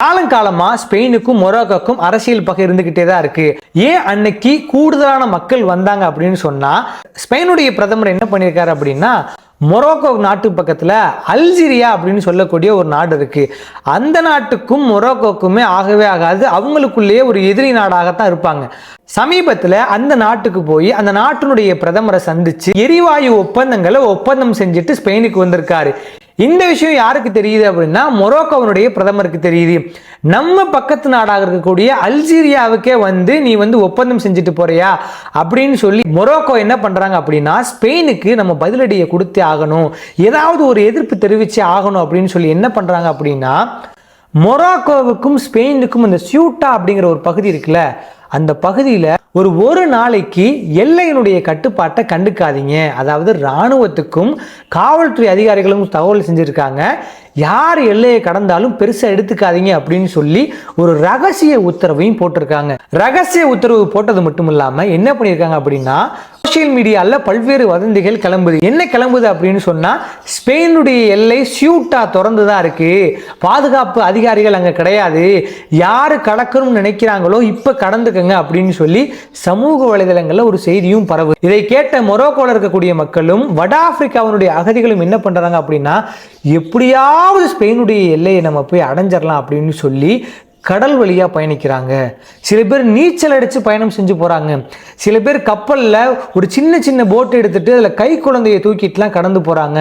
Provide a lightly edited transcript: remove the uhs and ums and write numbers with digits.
காலங்காலமா ஸ்பெயினுக்கும் மொரோக்கோக்கும் அரசியல் பகை இருந்துகிட்டே தான் இருக்கு. ஏன் அன்னைக்கு கூடுதலான மக்கள் வந்தாங்க அப்படின்னு சொன்னா, ஸ்பெயினுடைய பிரதமர் என்ன பண்ணியிருக்காரு அப்படின்னா, மொரோக்கோ நாட்டு பக்கத்துல அல்ஜீரியா அப்படின்னு சொல்லக்கூடிய ஒரு நாடு இருக்கு. அந்த நாட்டுக்கும் மொரோக்கோக்குமே ஆகவே ஆகாது. அவங்களுக்குள்ளேயே ஒரு எதிரி நாடாகத்தான் இருப்பாங்க. சமீபத்துல அந்த நாட்டுக்கு போய் அந்த நாட்டினுடைய பிரதமரை சந்திச்சு எரிவாயு ஒப்பந்தம் செஞ்சுட்டு ஸ்பெயினுக்கு வந்திருக்காரு. இந்த விஷயம் யாருக்கு தெரியுது அப்படின்னா, மொரோக்கோவினுடைய பிரதமருக்கு தெரியுது. நம்ம பக்கத்து நாடாக இருக்கக்கூடிய அல்ஜீரியாவுக்கே நீ ஒப்பந்தம் செஞ்சுட்டு போறியா அப்படின்னு சொல்லி மொரோக்கோ என்ன பண்றாங்க அப்படின்னா, ஸ்பெயினுக்கு நம்ம பதிலடியை கொடுத்தே ஆகணும், ஏதாவது ஒரு எதிர்ப்பு தெரிவிச்சே ஆகணும் அப்படின்னு சொல்லி என்ன பண்றாங்க அப்படின்னா, மொரோக்கோவுக்கும் ஸ்பெயினுக்கும் இந்த சியூட்டா அப்படிங்கிற ஒரு பகுதி இருக்குல்ல, அந்த பகுதியில் ஒரு நாளைக்கு எல்லையினுடைய கட்டுப்பாட்டை கண்டுக்காதீங்க, அதாவது இராணுவத்துக்கும் காவல்துறை அதிகாரிகளும் தகவல் செஞ்சிருக்காங்க, யார் எல்லையை கடந்தாலும் பெருசா எடுத்துக்காதீங்க அப்படின்னு சொல்லி ஒரு ரகசிய உத்தரவையும் போட்டிருக்காங்க. ரகசிய உத்தரவு போட்டது மட்டும் இல்லாம என்ன பண்ணியிருக்காங்க அப்படின்னா, சோசியல் மீடியால பல்வேறு வதந்திகள் கிளம்புது. என்ன கிளம்புது அப்படின்னு சொன்னா, ஸ்பெயினுடைய எல்லை சியூட்டா திறந்து தான் இருக்கு, பாதுகாப்பு அதிகாரிகள் அங்க கிடையாது, யாரு கடக்கணும்னு நினைக்கிறாங்களோ இப்ப கடந்துக்கங்க அப்படின்னு சொல்லி சமூக வலைதளங்கள்ல ஒரு செய்தியும் பரவுது. இதை கேட்ட மொரோக்கோல இருக்கக்கூடிய மக்களும் வட ஆப்பிரிக்காவினுடைய அகதிகளும் என்ன பண்றாங்க அப்படின்னா, எப்படியாவது ஸ்பெயினுடைய எல்லையை நம்ம போய் அடைஞ்சிடலாம் அப்படின்னு சொல்லி கடல் வழியா பயணிக்கிறாங்க. சில பேர் நீச்சல் அடிச்சு பயணம் செஞ்சு போறாங்க. சில பேர் கப்பல்ல ஒரு சின்ன போட் எடுத்துட்டு அதுல கை குழந்தையை தூக்கிட்டுலாம் கடந்து போறாங்க.